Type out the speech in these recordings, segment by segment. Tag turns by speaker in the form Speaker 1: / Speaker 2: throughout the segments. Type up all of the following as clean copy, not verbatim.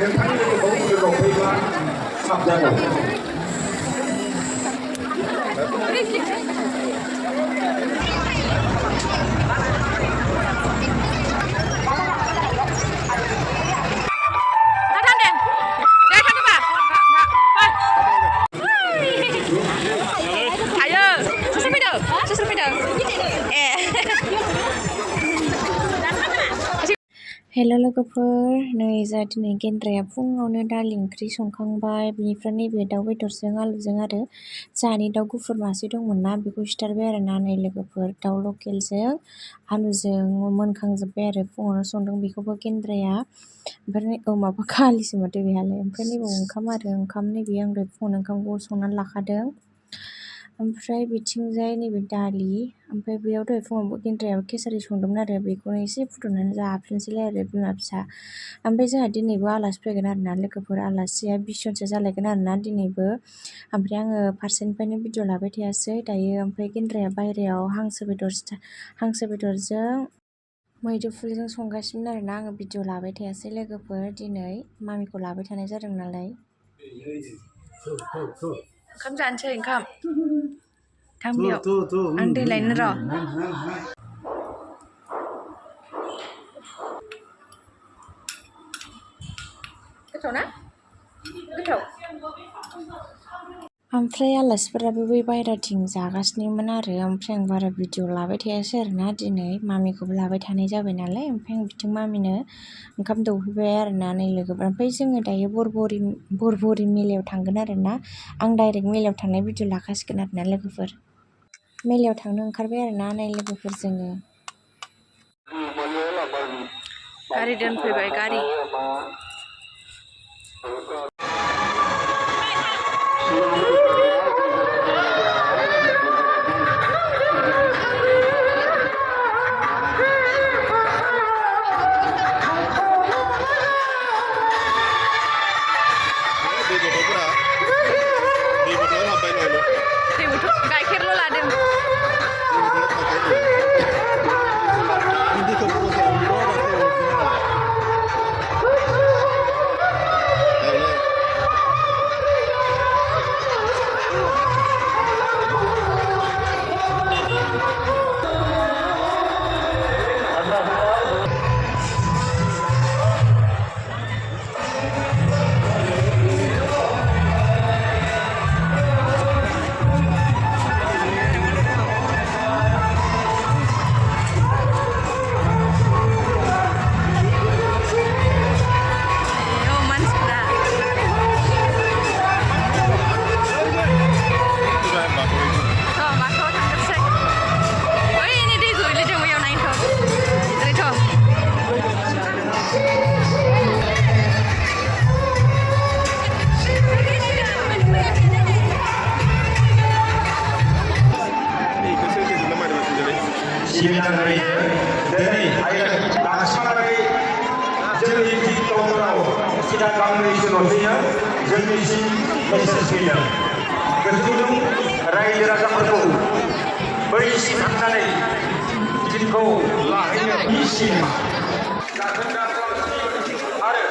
Speaker 1: नोंथांनि लोगोखौ लोगोआव फैब्ला साबजागौ
Speaker 2: हेल' लोगोफोर नै जा दिनै गेन्द्राया फुङावनो दालि ओंख्रि संखांबाय बिनिफ्राय नैबे दाउ बेदरजों आलुजों आरो जाहानि दाउ गुफुर मासे दंमोन ना बेखौ सिथारबाय आरो ना नै लोगोफोर दाउ लकेलजों आलुजों मोनखांजोब्बाय आरो फुङावनो संदों बेखौबो गेन्द्राया ओमफ्राय माबा खालिसो माथो बेहालाय ओमफ्राय नैबाव ओंखाम आरो ओंखाम नैबे आं दहाय फुङावनो ओंखामखौ संनानै लाखादों ओमफ्राय बिथिंजाय नैबे दालि ओमफ्राय बेयाव दहाय फुङाव गेन्द्रायाबो केसारि संदोंमोन आरो बेखौनो एसे फुदुंनानै जाफिनसैलाय आरो बिमा फिसा ओमफ्राय जोंहा दिनैबो आलासि फैगोन आरो ना लोगोफोर आलासिया 20 जनसो जालायगोन आरो ना दिनैबो ओमफ्राय आङो फारसेनिफ्रायनो भिडिअ लाबाय थायासै दायो ओमफ्राय गेन्द्राया बायहेरायाव हांसो बेदरजों मैद्रुफुलजों संगासिनो आरो ना आङो भिडिअ लाबाय थायासै लोगोफोर दिनै मामिखौ लाबाय थानाय जादों नालाय ओंखाम जानोसै ओंखाम थां बेयाव आं दै लायनो र' गोथाव ना गोथाव ओमफ्राय आलासिफोराबो बै बायहेराथिं जागासिनोमोन आरो ओमफ्राय आं बारा भिडिअ लाबाय थायासै आरो ना दिनै मामिखौबो लाबाय थानाय जाबाय नालाय ओमफ्राय आं बिथिं मामिनो ओंखाम दौहैबाय आरो ना नै लोगोफोर ओमफ्राय जोङो दायो बोरबरि मेलायाव थांगोन आरो ना आं डाइरेक्ट मेलायाव थांनाय भिडिअ लाखासिगोन आरो ना लोगोफोर मेलायाव थांनो ओंखारबाय आरो ना नै लोगोफोर जोङो गारि दोनफैबाय गारि गाइखेरल' लादों
Speaker 1: सिबिनानै दिनै दासिमहालागै जोंनि टिकटकफोराव सिगां गांनैसो ल'सैनो जोंनिसिम मेसेज फैदों गोथौजों रायजो राजाफोरखौ बैसिम थांनानै टिकखौ लाहैनो बिसिम आरो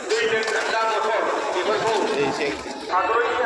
Speaker 1: दै लोंग्रा मटर बेफोरखौ हादरनि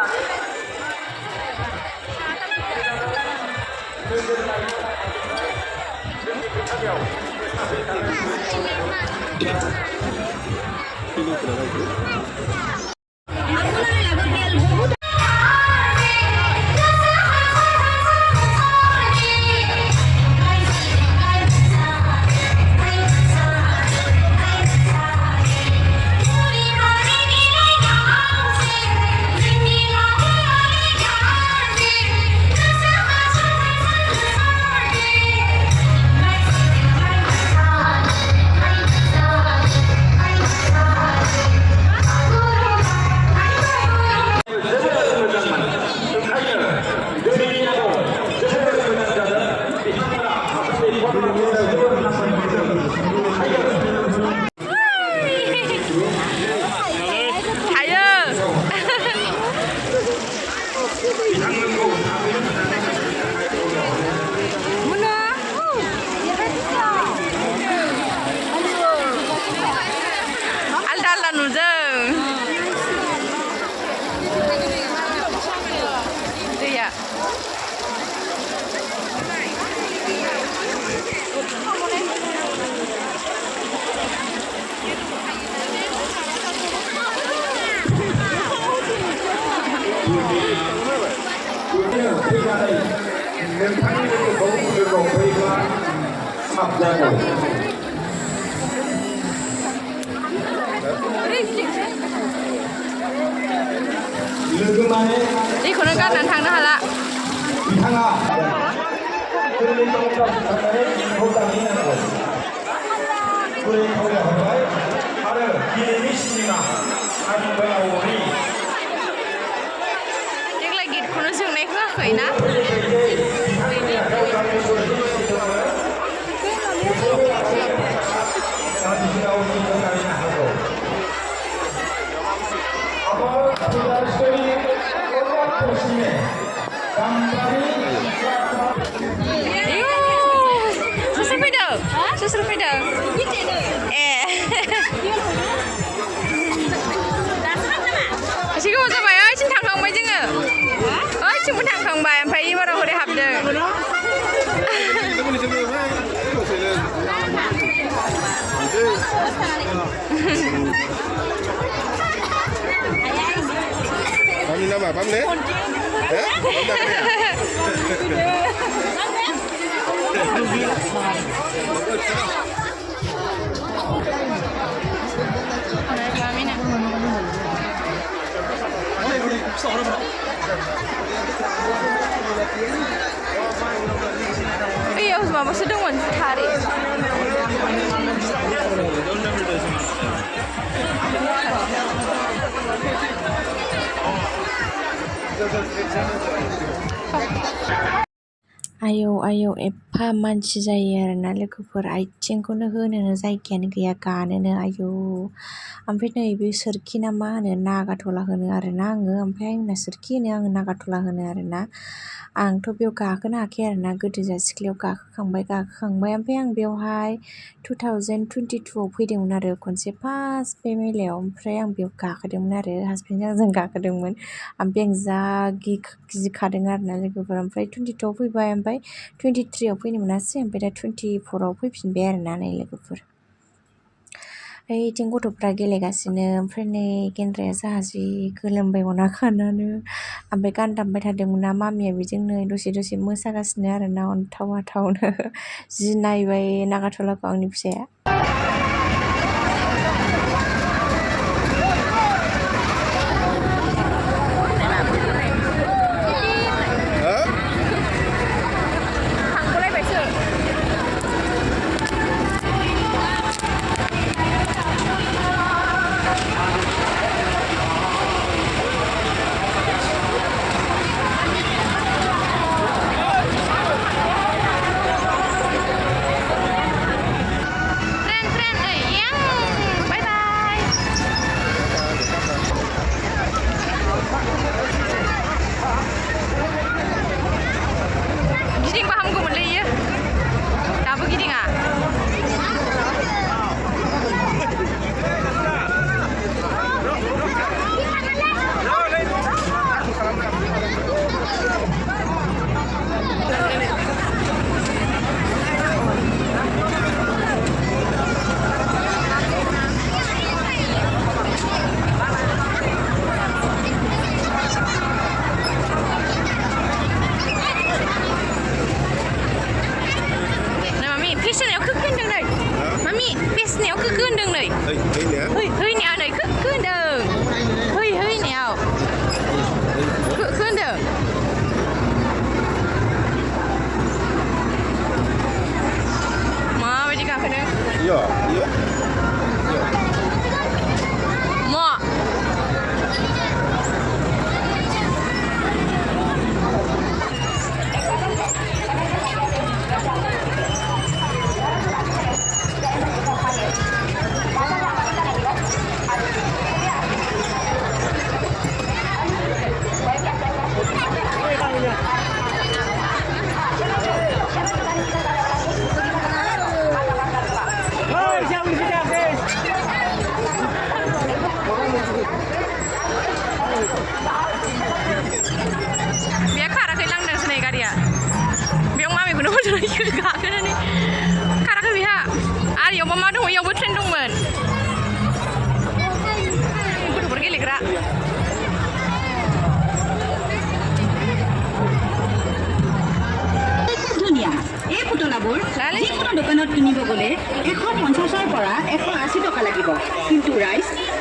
Speaker 1: alda नुदों साबजागौ लोगो माने
Speaker 3: दैखौनो गारनानै थांनो हाला
Speaker 1: बिथाङा गोरलै गावदाव थांनानै बेखौ दाहैनांगौ गुरै खावलाय हरबाय आरो दिनैनि सिनेमा आंनि
Speaker 3: देग्लाय गेटखौनो जोंनाय होआखै ना सोर फैदों सोर फैदों ए एसे गोबाव जाबाय ओइथिं थांखांबाय जोङो ओइथिंबो थांखांबाय ओमफ्राय एबाराव हरै हाबदों
Speaker 4: Kami nama apa nih?
Speaker 3: Iya, maksud dong tarik.
Speaker 2: आयौ आयौ एफा मानसि जायो आरोना लोगोफोर आथिंखौनो होनोनो जायगायानो गैया गानोनो आयौ ओमफ्राय नै बे सोरखि ना मा होनो नागाथला होनो आरोना आङो ओमफ्राय आंना सोरखि होनो आङो नागाथला होनो आरोना आंथ' बेयाव गाखोनो हायाखै आरोना गोदो जा सिख्लायाव गाखोखांबाय ओमफ्राय आं बेवहाय 2022आव फैदोंमोन आरो खनसे फार्स्ट बे मेलायाव ओमफ्राय आं बेयाव गाखोदोंमोन आरो हासबेन्डजों जों गाखोदोंमोन ओमफ्राय आं जा गिखादों आरोना लोगोफोर ओमफ्राय 22आव फैबाय ओमफ्राय 23आव फैनो मोनासै ओमफ्राय दा 24आव फैफिनबाय आरोना नै लोगोफोर ओइथिं गथ'फ्रा गेलेगासिनो ओमफ्राय नै गेन्द्राया जोंहा जि गोलोमबाय अना खानानो ओमफ्राय गान दामबाय थादोंमोन ना मामिया बेजोंनो दसे मोसागासिनो आरोना अनथाव जि नायबाय नागाथलाखौ आंनि फिसाया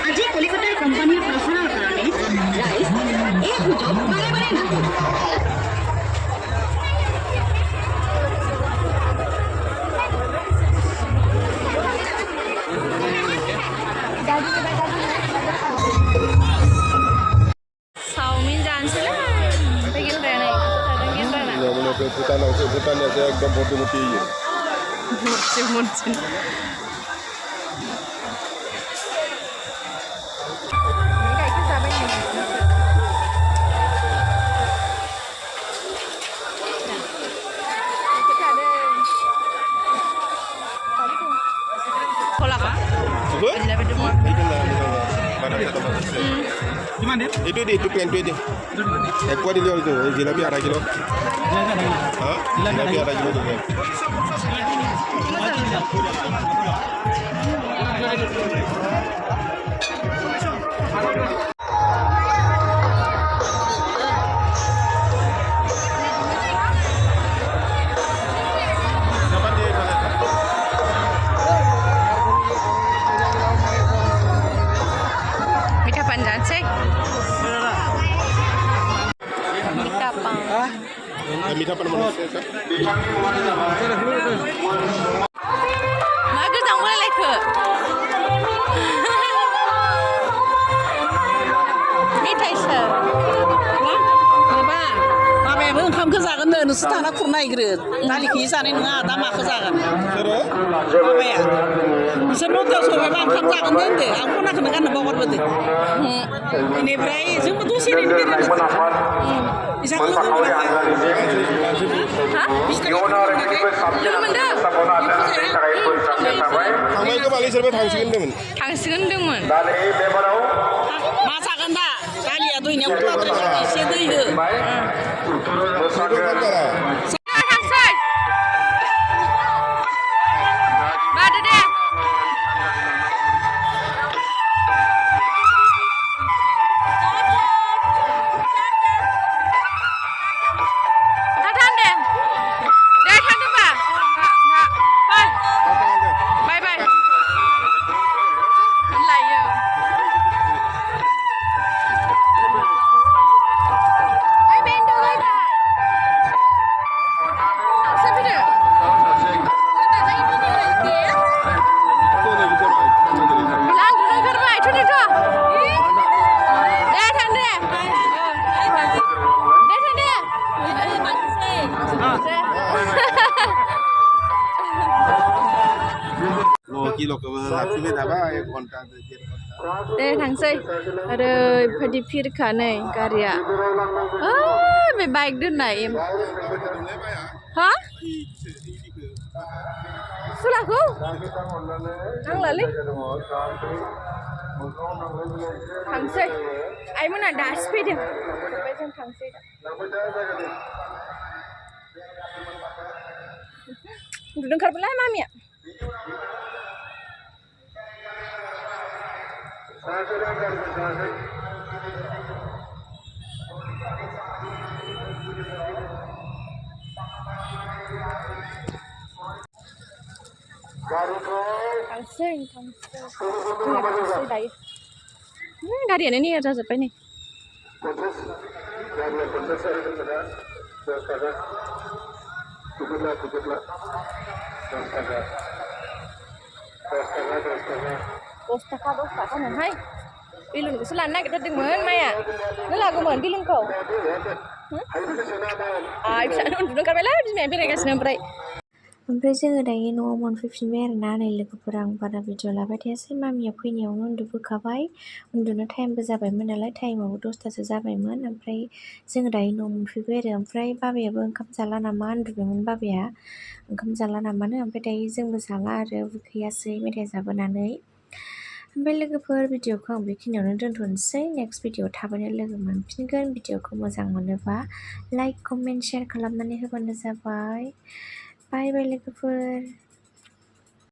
Speaker 5: আজি কলিকতাৰ কোম্পানীৰ প্ৰচাৰৰ কাৰণে ৰাইজ এই সুযোগ বাৰে বাৰে নাপাব।
Speaker 3: चाउमिन जानोसैलै ओमफ्राय गेन्द्राया नै गेन्द्राना
Speaker 4: भुटानावसो भुटानियासो एकदम भर्ति भर्ति होयो
Speaker 3: मरसे गाइखेर जाबाय
Speaker 4: itu itu plan itu ekor dia itu jelabi ada kilo jelabi ada kilo juga मीठा पान mana?
Speaker 3: Mak gedang mulai leke. Metai sih.
Speaker 6: माबा माबायाबो ओंखामखौ जागोन नो नोंसोर थाना खुरनायग्रो दालिखौ जानाय नङा दा माखौ जागोन माबाया नोंसोर न'थायाव सौफैबा ओंखाम जागोन दे होनदो आं खनाखौनो गाननो बावगारबोदो बेनिफ्राय जोंबो दसे ओरैनो बेरायनो इसाखौ लोगो मोनाखै
Speaker 4: थांबाय गोबालै सोरबा
Speaker 3: थांसिगोन होनदोंमोन
Speaker 6: मा जागोन दा दालिया दैनियाव खुरनानै एसे दै हो
Speaker 3: दे थांसै ओरैबायदि फिरखा नै गारिया बे बाइक दोननाय हा सुलाखौ नांलालै थांसै आइमोना दासो फैदों ओमफ्राय जों थांसै दा उन्दुनो ओंखारबायलाय मामिया थांसै दायो गारियानो निया जाजोब्बाय नै दस थाखा नोहाय बेलुनखौसो लानो नागिरथारदोंमोन माया नों लागौमोन बेलुनखौ आइ फिसानो उन्दुनो ओंखारबायलै बिमाया बेरायगासिनो ओमफ्राय जोङो दायो न'आव मोनफैफिनबाय आरोना नै लोगोफोर आं बारा भिडिअ लाबाय थायासै मामिया फैनायावनो उन्दुबोखाबाय उन्दुनो टाइमबो जाबायमोन नालाय टाइमाबो 10थासो जाबायमोन ओमफ्राय जोङो दायो न'आव मोनफैबाय आरो ओमफ्राय बाबायाबो ओंखाम जाला नामा उन्दुदोंमोन बाबाया ओंखाम जाला नामानो ओमफ्राय दायो जोंबो जाला आरो उखैयासै मेथाइ जाबोनानै ओमफ्राय लोगोफोर भिडिअखौ आं बेखिनियावनो दोनथ'नोसै नेक्स्ट भिडिअ थाबैनो लोगो मोनफिनगोन भिडिअखौ मोजां मोनोबा लाइक कमेन्ट शेयार खालामनानै होबानो जाबाय बाय बाय लोगोफोर